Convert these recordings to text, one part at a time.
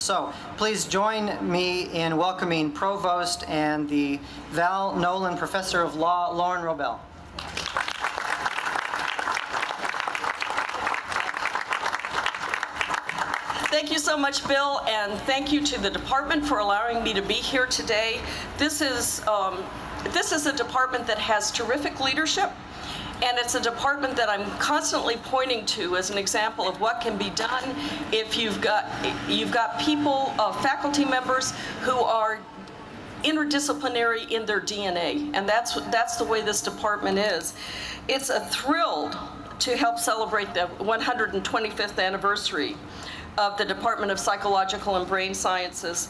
So please join me in welcoming Provost and the Val Nolan Professor of Law, Lauren Robel. Thank you so much, Bill, and thank you to the department for allowing me to be here today. This is a department that has terrific leadership, and it's a department that I'm constantly pointing to as an example of what can be done if you've got people, faculty members who are interdisciplinary in their DNA, and that's the way this department is. It's a thrill to help celebrate the 125th anniversary of the Department of Psychological and Brain Sciences.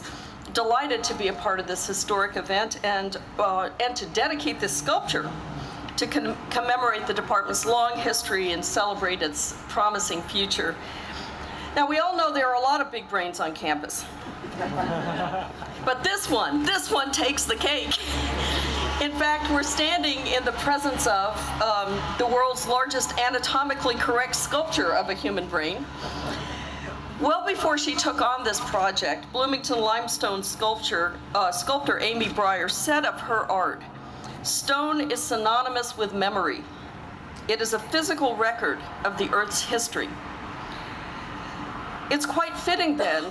Delighted to be a part of this historic event and to dedicate this sculpture to commemorate the department's long history and celebrate its promising future. Now, we all know there are a lot of big brains on campus, but this one takes the cake. In fact, we're standing in the presence of the world's largest anatomically correct sculpture of a human brain. Well before she took on this project, Bloomington limestone sculptor Amy Breyer said of her art, "Stone is synonymous with memory. It is a physical record of the Earth's history." It's quite fitting then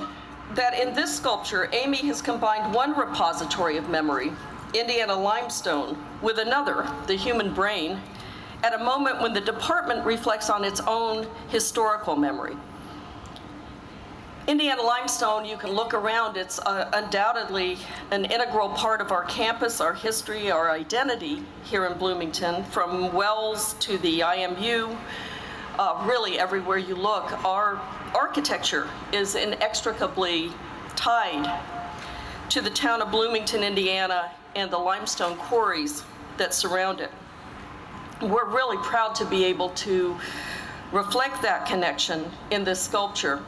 that in this sculpture, Amy has combined one repository of memory, Indiana limestone, with another, the human brain, at a moment when the department reflects on its own historical memory. Indiana limestone, you can look around, it's undoubtedly an integral part of our campus, our history, our identity here in Bloomington, from Wells to the IMU, really everywhere you look. Our architecture is inextricably tied to the town of Bloomington, Indiana, and the limestone quarries that surround it. We're really proud to be able to reflect that connection in this sculpture.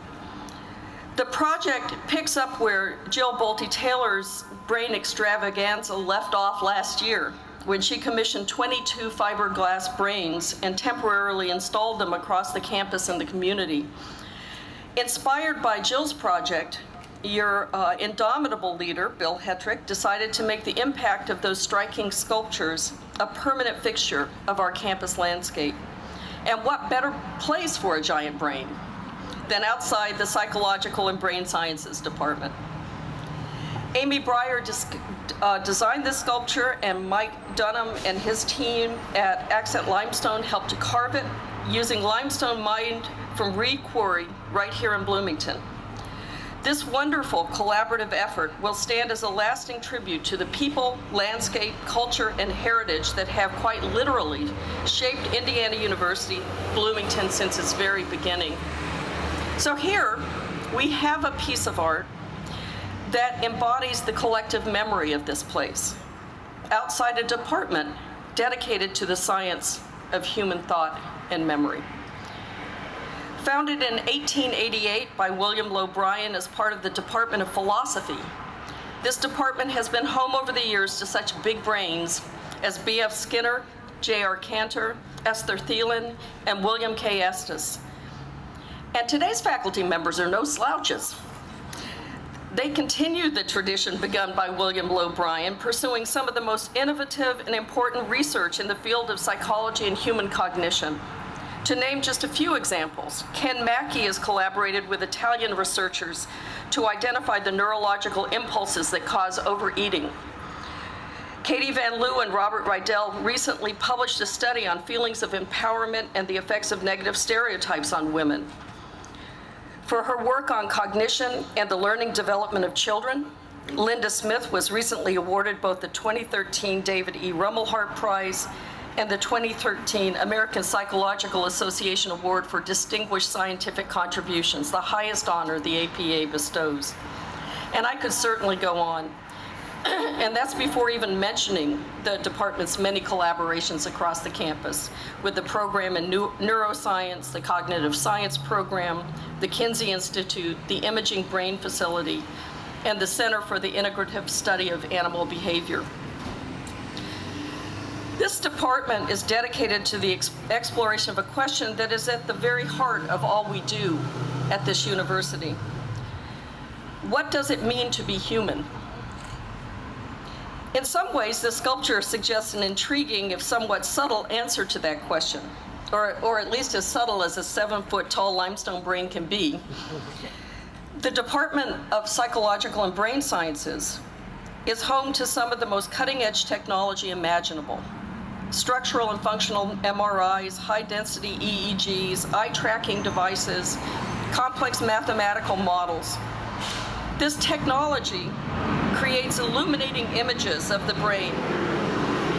The project picks up where Jill Bolte Taylor's brain extravaganza left off last year, when she commissioned 22 fiberglass brains and temporarily installed them across the campus and the community. Inspired by Jill's project, your indomitable leader, Bill Hetrick, decided to make the impact of those striking sculptures a permanent fixture of our campus landscape. And what better place for a giant brain than outside the Psychological and Brain Sciences department. Amy Breyer designed this sculpture, and Mike Dunham and his team at Accent Limestone helped to carve it using limestone mined from Reed Quarry right here in Bloomington. This wonderful collaborative effort will stand as a lasting tribute to the people, landscape, culture, and heritage that have quite literally shaped Indiana University, Bloomington since its very beginning. So here we have a piece of art that embodies the collective memory of this place, outside a department dedicated to the science of human thought and memory. Founded in 1888 by William Lowe Bryan as part of the Department of Philosophy, this department has been home over the years to such big brains as B.F. Skinner, J.R. Cantor, Esther Thielen, and William K. Estes. And today's faculty members are no slouches. They continue the tradition begun by William Lowe Bryan, pursuing some of the most innovative and important research in the field of psychology and human cognition. To name just a few examples, Ken Mackey has collaborated with Italian researchers to identify the neurological impulses that cause overeating. Katie Van Loo and Robert Rydell recently published a study on feelings of empowerment and the effects of negative stereotypes on women. For her work on cognition and the learning development of children, Linda Smith was recently awarded both the 2013 David E. Rummelhart Prize and the 2013 American Psychological Association Award for Distinguished Scientific Contributions, the highest honor the APA bestows. And I could certainly go on. And that's before even mentioning the department's many collaborations across the campus with the program in neuroscience, the cognitive science program, the Kinsey Institute, the Imaging Brain Facility, and the Center for the Integrative Study of Animal Behavior. This department is dedicated to the exploration of a question that is at the very heart of all we do at this university. What does it mean to be human? In some ways, this sculpture suggests an intriguing, if somewhat subtle, answer to that question, or at least as subtle as a 7-foot-tall limestone brain can be. The Department of Psychological and Brain Sciences is home to some of the most cutting-edge technology imaginable. Structural and functional MRIs, high-density EEGs, eye-tracking devices, complex mathematical models. This technology creates illuminating images of the brain,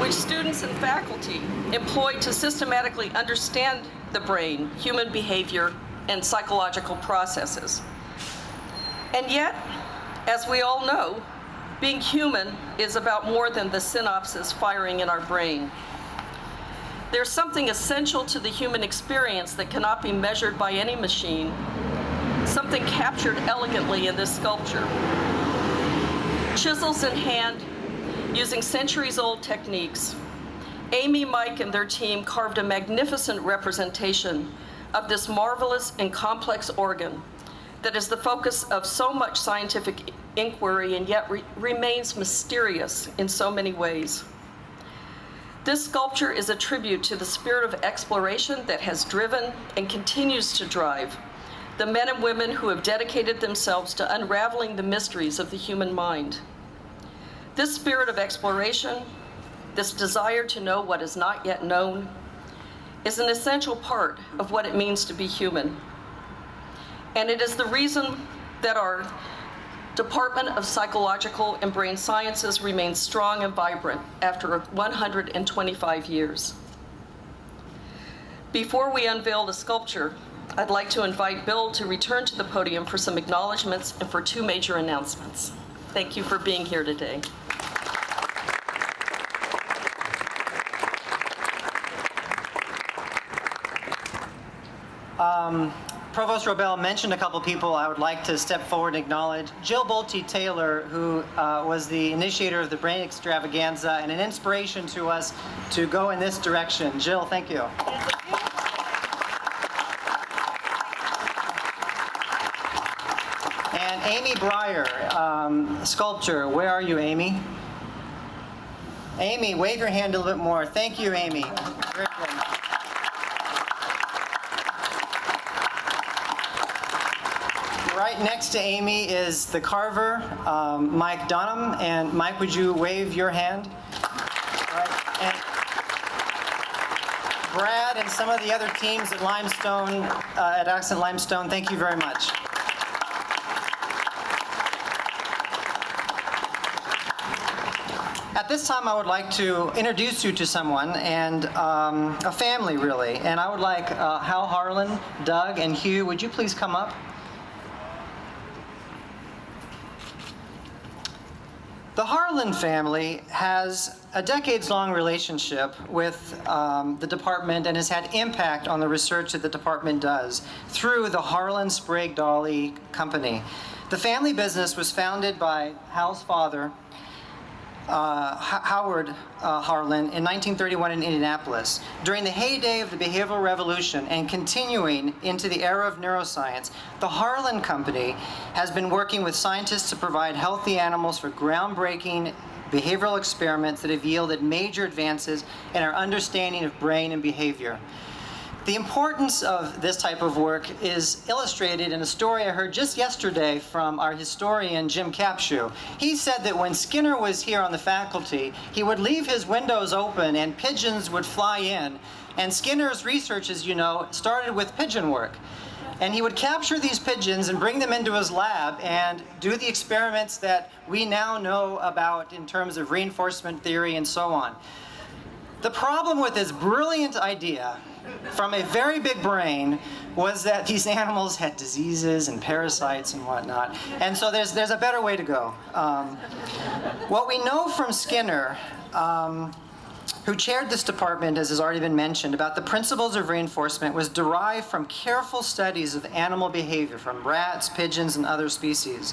which students and faculty employ to systematically understand the brain, human behavior, and psychological processes. And yet, as we all know, being human is about more than the synapses firing in our brain. There's something essential to the human experience that cannot be measured by any machine, something captured elegantly in this sculpture. Chisels in hand, using centuries-old techniques, Amy, Mike, and their team carved a magnificent representation of this marvelous and complex organ that is the focus of so much scientific inquiry and yet remains mysterious in so many ways. This sculpture is a tribute to the spirit of exploration that has driven and continues to drive the men and women who have dedicated themselves to unraveling the mysteries of the human mind. This spirit of exploration, this desire to know what is not yet known, is an essential part of what it means to be human. And it is the reason that our Department of Psychological and Brain Sciences remains strong and vibrant after 125 years. Before we unveil the sculpture, I'd like to invite Bill to return to the podium for some acknowledgments and for 2 major announcements. Thank you for being here today. Provost Robel mentioned a couple people I would like to step forward and acknowledge. Jill Bolte Taylor, who was the initiator of the Brain Extravaganza and an inspiration to us to go in this direction. Jill, thank you. And Amy Breyer, sculptor. Where are you, Amy? Amy, wave your hand a little bit more. Thank you, Amy. Very good. Right next to Amy is the carver, Mike Dunham. And Mike, would you wave your hand? Right. And Brad and some of the other teams at Limestone, at Accent Limestone, thank you very much. At this time, I would like to introduce you to someone and a family, really. And I would like Hal Harlan, Doug, and Hugh, would you please come up? The Harlan family has a decades-long relationship with the department and has had impact on the research that the department does through the Harlan Sprague Dolly Company. The family business was founded by Hal's father, Howard Harlan, in 1931 in Indianapolis. During the heyday of the behavioral revolution and continuing into the era of neuroscience, the Harlan Company has been working with scientists to provide healthy animals for groundbreaking behavioral experiments that have yielded major advances in our understanding of brain and behavior. The importance of this type of work is illustrated in a story I heard just yesterday from our historian, Jim Capshew. He said that when Skinner was here on the faculty, he would leave his windows open and pigeons would fly in. And Skinner's research, as you know, started with pigeon work. And he would capture these pigeons and bring them into his lab and do the experiments that we now know about in terms of reinforcement theory and so on. The problem with this brilliant idea from a very big brain was that these animals had diseases and parasites and whatnot. And so there's a better way to go. What we know from Skinner, who chaired this department, as has already been mentioned, about the principles of reinforcement was derived from careful studies of animal behavior from rats, pigeons, and other species.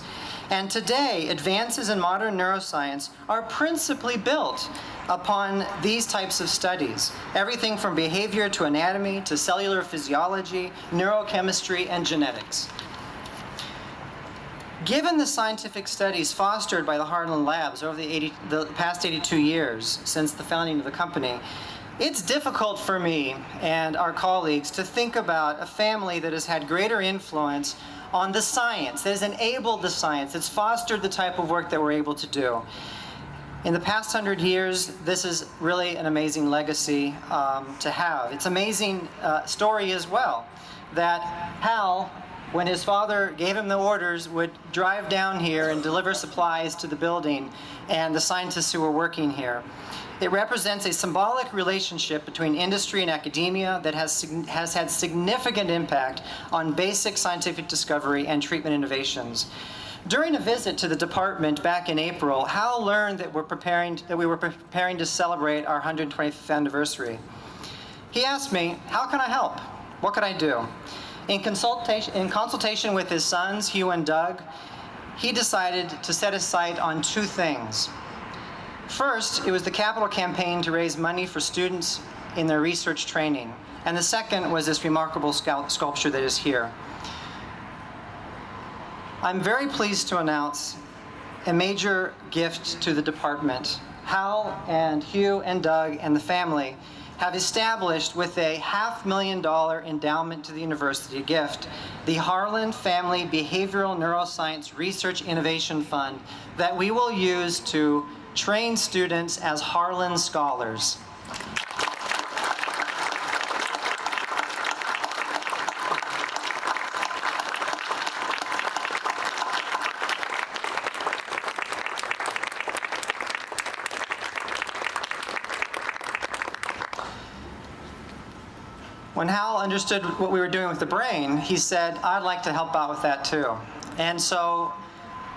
And today, advances in modern neuroscience are principally built upon these types of studies. Everything from behavior to anatomy to cellular physiology, neurochemistry, and genetics. Given the scientific studies fostered by the Harlan Labs over the past 82 years since the founding of the company, it's difficult for me and our colleagues to think about a family that has had greater influence on the science, that has enabled the science, that's fostered the type of work that we're able to do. In the past 100 years, this is really an amazing legacy to have. It's an amazing story as well, that Hal, when his father gave him the orders, would drive down here and deliver supplies to the building and the scientists who were working here. It represents a symbolic relationship between industry and academia that has had significant impact on basic scientific discovery and treatment innovations. During a visit to the department back in April, Hal learned that we were preparing to celebrate our 125th anniversary. He asked me, how can I help? What could I do? In consultation with his sons, Hugh and Doug, he decided to set his sight on two things. First, it was the capital campaign to raise money for students in their research training. And the second was this remarkable sculpture that is here. I'm very pleased to announce a major gift to the department. Hal and Hugh and Doug and the family have established, with a $500,000 endowment to the university gift, the Harlan Family Behavioral Neuroscience Research Innovation Fund that we will use to train students as Harlan Scholars. When Hal understood what we were doing with the brain, he said, I'd like to help out with that too. And so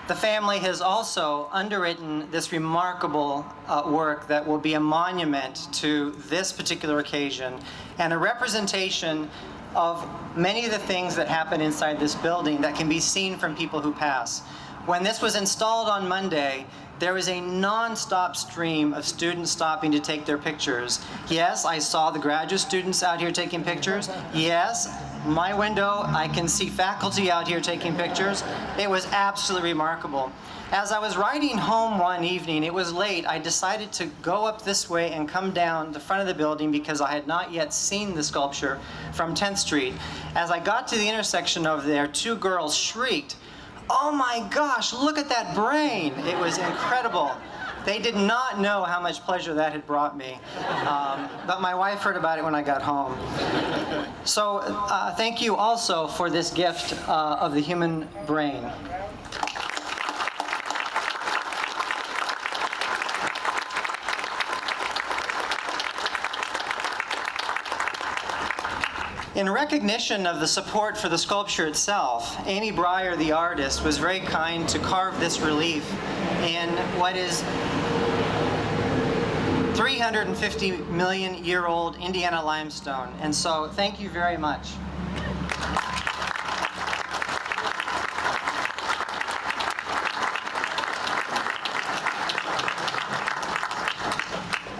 the family has also underwritten this remarkable work that will be a monument to this particular occasion and a representation of many of the things that happen inside this building that can be seen from people who pass. When this was installed on Monday, there was a non-stop stream of students stopping to take their pictures. Yes, I saw the graduate students out here taking pictures. Yes, my window, I can see faculty out here taking pictures. It was absolutely remarkable. As I was riding home one evening, it was late, I decided to go up this way and come down the front of the building because I had not yet seen the sculpture from 10th Street. As I got to the intersection over there, two girls shrieked, "Oh my gosh, look at that brain!" It was incredible. They did not know how much pleasure that had brought me. But my wife heard about it when I got home. So thank you also for this gift of the human brain. In recognition of the support for the sculpture itself, Amy Breyer, the artist, was very kind to carve this relief in what is 350-million-year-old Indiana limestone. And so thank you very much.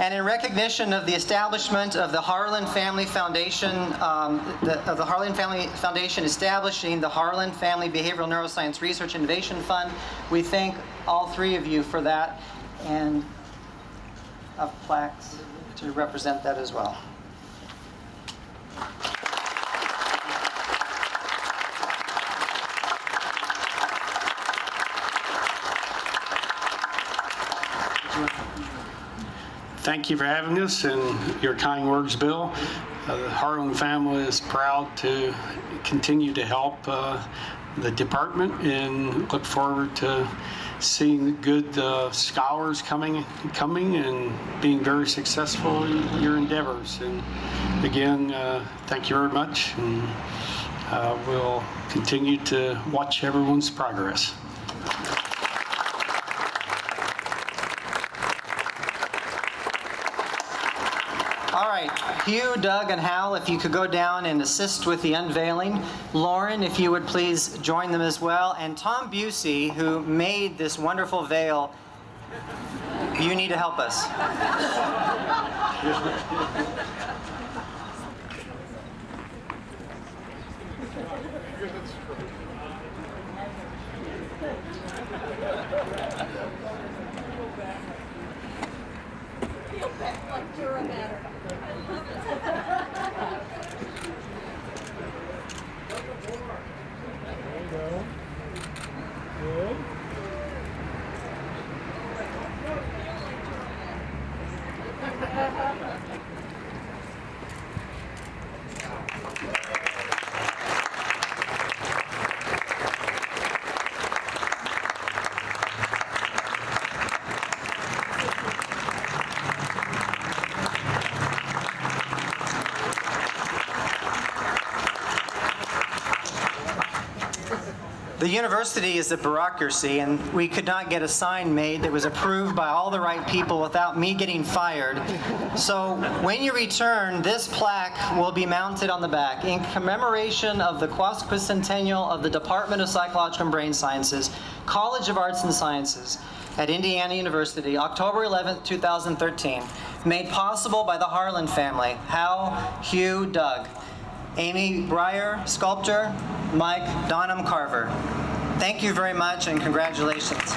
And in recognition of the establishment of the Harlan Family Foundation, the Harlan Family Foundation establishing the Harlan Family Behavioral Neuroscience Research Innovation Fund, we thank all three of you for that, and have plaques to represent that as well. Thank you for having us and your kind words, Bill. The Harlan family is proud to continue to help the department and look forward to seeing good scholars coming and being very successful in your endeavors. And again, thank you very much, and we'll continue to watch everyone's progress. All right, Hugh, Doug, and Hal, if you could go down and assist with the unveiling. Lauren, if you would please join them as well. And Tom Busey, who made this wonderful veil, you need to help us. The university is a bureaucracy, and we could not get a sign made that was approved by all the right people without me getting fired. So when you return, this plaque will be mounted on the back in commemoration of the quasquicentennial of the Department of Psychological and Brain Sciences, College of Arts and Sciences at Indiana University, October 11th, 2013, made possible by the Harlan family, Hal, Hugh, Doug, Amy Breyer, sculptor, Mike Donham Carver. Thank you very much and congratulations.